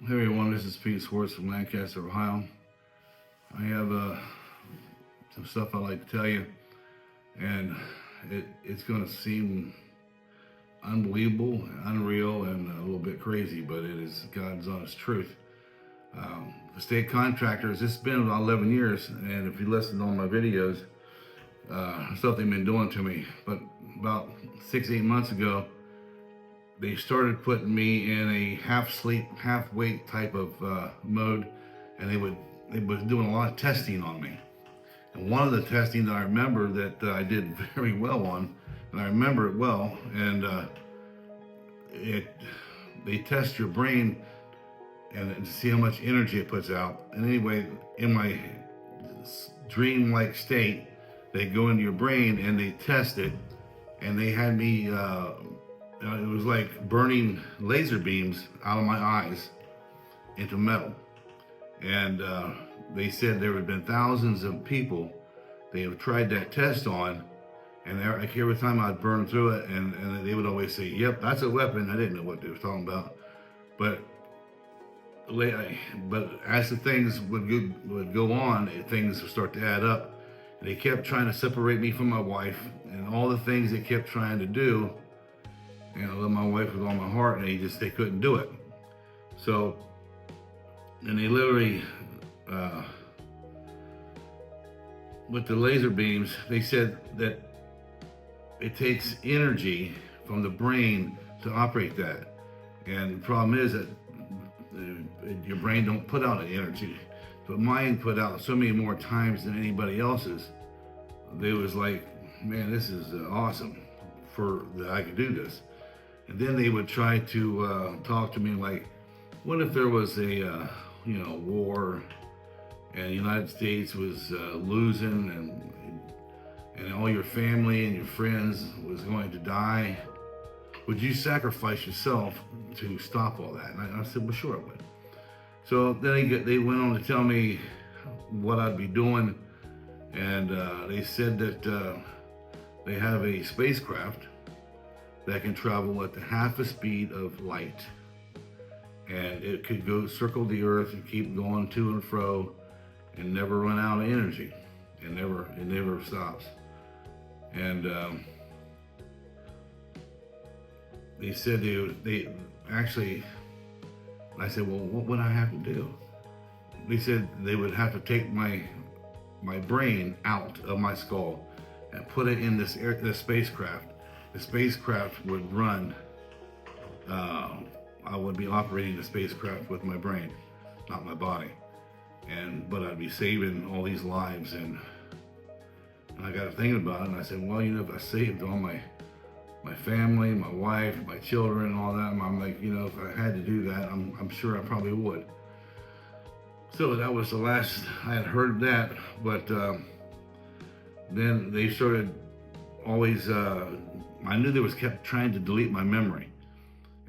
Hey everyone, this is Pete Swartz from Lancaster, Ohio. I have some stuff I'd like to tell you, and it's going to seem unbelievable, unreal, and a little bit crazy, but it is God's honest truth. The state contractors, it's been about 11 years, and if you listen to all my videos, stuff they've been doing to me. But about 6, 8 months ago, they started putting me in a half sleep, half wake type of mode, and they was doing a lot of testing on me. And one of the testing that I remember that I did very well on, and I remember it well, and they test your brain and to see how much energy it puts out. And anyway, in my dream-like state, they go into your brain and they test it, and they had me. It was like burning laser beams out of my eyes into metal. And they said there had been thousands of people they have tried that test on, and every time I'd burn through it, and they would always say, "Yep, that's a weapon." I didn't know what they were talking about, but as the things would go on, things would start to add up. And they kept trying to separate me from my wife, and all the things they kept trying to do. And I love my wife with all my heart, and they couldn't do it. So, and they literally, with the laser beams, they said that it takes energy from the brain to operate that. And the problem is that your brain don't put out the energy, but mine put out so many more times than anybody else's. They was like, man, this is awesome that I could do this. And then they would try to talk to me like, what if there was a war, and the United States was losing, and all your family and your friends was going to die? Would you sacrifice yourself to stop all that? And I said, well, sure I would. So then they went on to tell me what I'd be doing, and they said that they have a spacecraft that can travel at the half the speed of light, and it could go circle the earth and keep going to and fro and never run out of energy. It never stops. And they said they actually, I said, well, what would I have to do? They said they would have to take my brain out of my skull and put it in this spacecraft. The spacecraft would run. I would be operating the spacecraft with my brain, not my body, but I'd be saving all these lives. And I got to thinking about it, and I said, well, if I saved all my family, my wife, my children, and all that, I'm like, if I had to do that, I'm sure I probably would. So that was the last I had heard that, but then they started always. I knew they kept trying to delete my memory,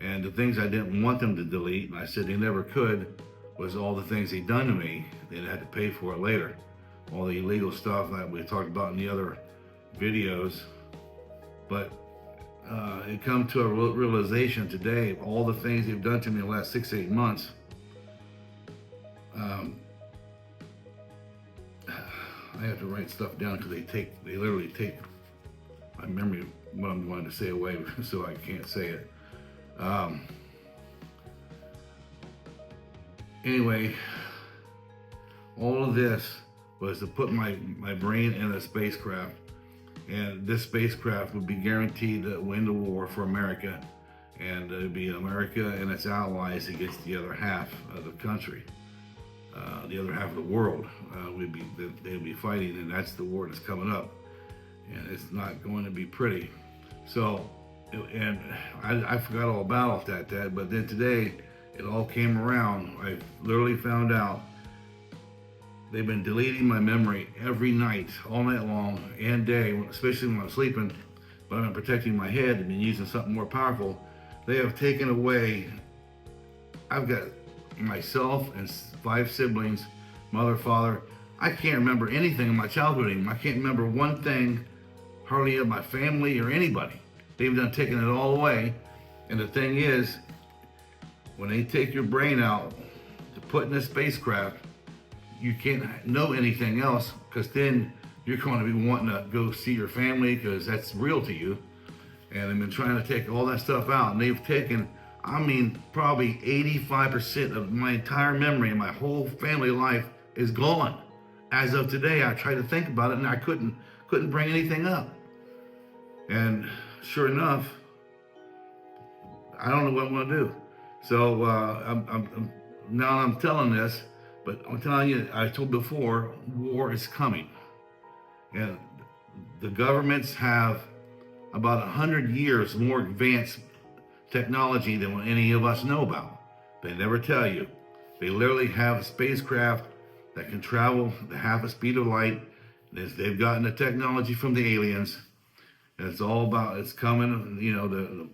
and the things I didn't want them to delete, and I said they never could, was all the things they'd done to me. They'd had to pay for it later, all the illegal stuff that we talked about in the other videos. But it come to a realization today of all the things they've done to me in the last 6, 8 months. I have to write stuff down because they literally take my memory of what I'm going to say away, so I can't say it. Anyway, all of this was to put my brain in a spacecraft, and this spacecraft would be guaranteed to win the war for America, and it would be America and its allies against the other half of the country, the other half of the world. They'd be fighting, and that's the war that's coming up, and it's not going to be pretty. So, and I forgot all about that, but then today it all came around. I literally found out they've been deleting my memory every night, all night long and day, especially when I'm sleeping, but I'm protecting my head and using something more powerful. They have taken away, I've got myself and 5 siblings, mother, father. I can't remember anything in my childhood anymore. I can't remember one thing, hardly of my family or anybody. They've done taken it all away. And the thing is, when they take your brain out, put in a spacecraft, you can't know anything else, because then you're going to be wanting to go see your family because that's real to you. And they've been trying to take all that stuff out, and they've taken, I mean, probably 85% of my entire memory and my whole family life is gone. As of today, I tried to think about it and I couldn't bring anything up. And sure enough, I don't know what I'm going to do. So now I'm telling this, but I'm telling you, I told before, war is coming. And the governments have about 100 years more advanced technology than what any of us know about. They never tell you. They literally have a spacecraft that can travel the half the speed of light. They've gotten the technology from the aliens. And it's all about, it's coming, you know, the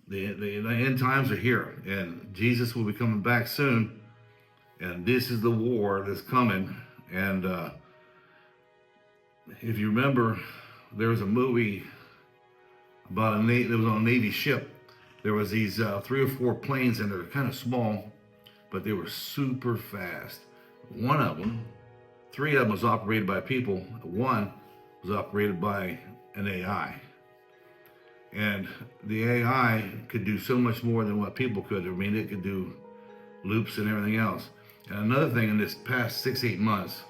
end times are here, and Jesus will be coming back soon, and this is the war that's coming. And if you remember, there was a movie about that was on a Navy ship. There was these 3 or 4 planes, and they're kind of small, but they were super fast. One of them, 3 of them was operated by people. One was operated by an AI. And the AI could do so much more than what people could. I mean, it could do loops and everything else. And another thing, in this past 6-8 months,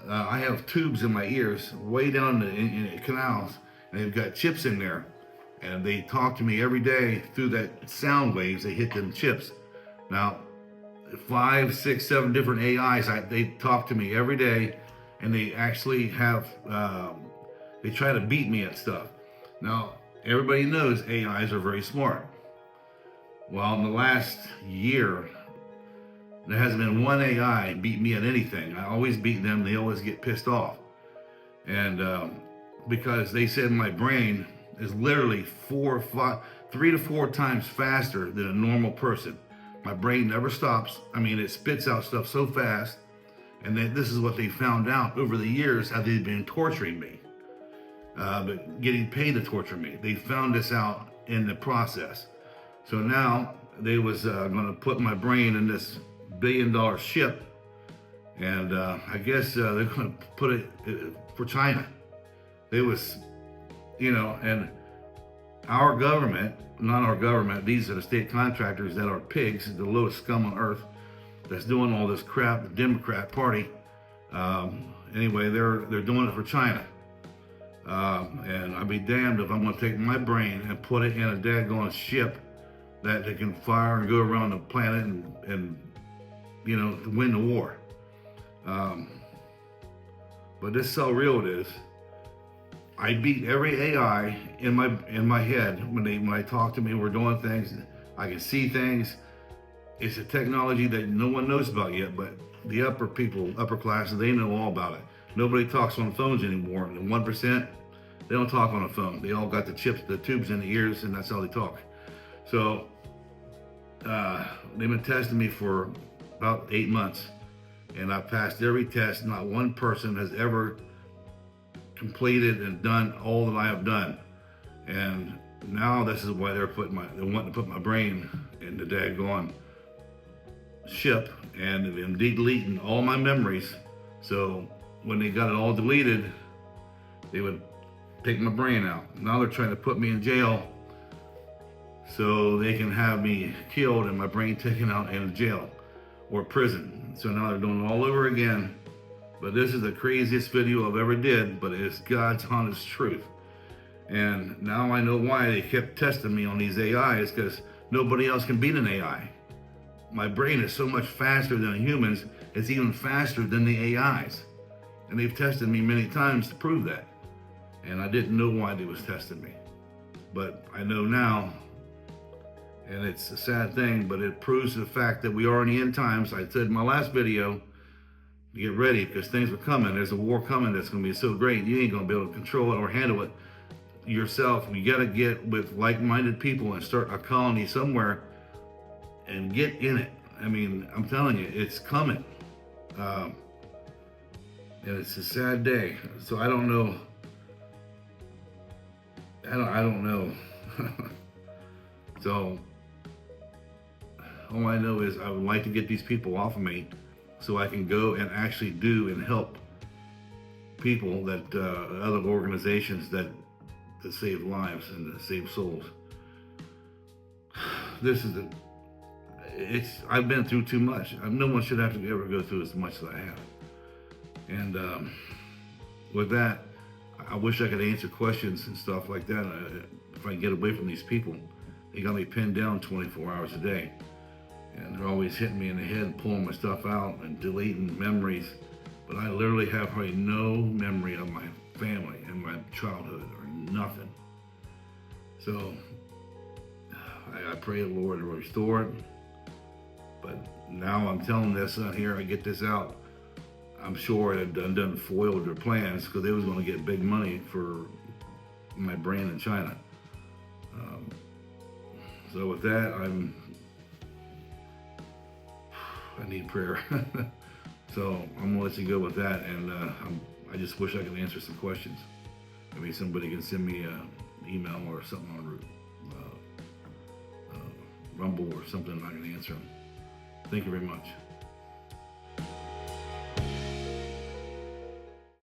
I have tubes in my ears way down in the canals, and they've got chips in there. And they talk to me every day through that sound waves. They hit them chips. Now, 5, 6, 7 different AIs, they talk to me every day, and they actually have, they try to beat me at stuff. Now, everybody knows AIs are very smart. Well, in the last year, there hasn't been one AI beat me at anything. I always beat them. They always get pissed off. And because they said my brain is literally 3 to 4 times faster than a normal person. My brain never stops. I mean, it spits out stuff so fast. And this is what they found out over the years, how they've been torturing me. But getting paid to torture me. They found this out in the process. So now they was going to put my brain in this $1 billion ship, and I guess they're going to put it for China. They was, you know, and our government, not our government, these are the state contractors that are pigs, the lowest scum on earth, that's doing all this crap, the Democrat Party. Anyway, they're doing it for China. And I'd be damned if I'm going to take my brain and put it in a daggone ship that they can fire and go around the planet and you know, to win the war. But this is how real it is. I beat every AI in my head when I talk to me. We're doing things. I can see things. It's a technology that no one knows about yet, but the upper class, they know all about it. Nobody talks on phones anymore. The 1%, they don't talk on a phone. They all got the chips, the tubes in the ears, and that's how they talk. So they've been testing me for about 8 months, and I passed every test. Not one person has ever completed and done all that I have done. And now this is why they're wanting to put my brain in the daggone ship, and they've been deleting all my memories. So when they got it all deleted, they would take my brain out. Now they're trying to put me in jail so they can have me killed and my brain taken out in jail or prison. So now they're doing it all over again. But this is the craziest video I've ever did, but it's God's honest truth. And now I know why they kept testing me on these AIs, because nobody else can beat an AI. My brain is so much faster than humans, it's even faster than the AIs. And they've tested me many times to prove that. And I didn't know why they was testing me. But I know now, and it's a sad thing, but it proves the fact that we are in the end times. I said in my last video, get ready, because things are coming. There's a war coming that's going to be so great, you ain't going to be able to control it or handle it yourself. You got to get with like-minded people and start a colony somewhere and get in it. I mean, I'm telling you, it's coming. And it's a sad day. So I don't know. I don't know. So All I know is I would like to get these people off of me so I can go and actually do and help people that other organizations that save lives and that save souls. This is I've been through too much. No one should have to ever go through as much as I have. And with that, I wish I could answer questions and stuff like that. If I can get away from these people, they got me pinned down 24 hours a day. And they're always hitting me in the head and pulling my stuff out and deleting memories. But I literally have probably no memory of my family and my childhood or nothing. So I pray the Lord to restore it. But now I'm telling this out here, I get this out, I'm sure it done foiled their plans because they was going to get big money for my brand in China. So with that, I need prayer. So I'm gonna let you go with that, and I just wish I could answer some questions. Maybe somebody can send me an email or something on Rumble or something, and I can answer them. Thank you very much.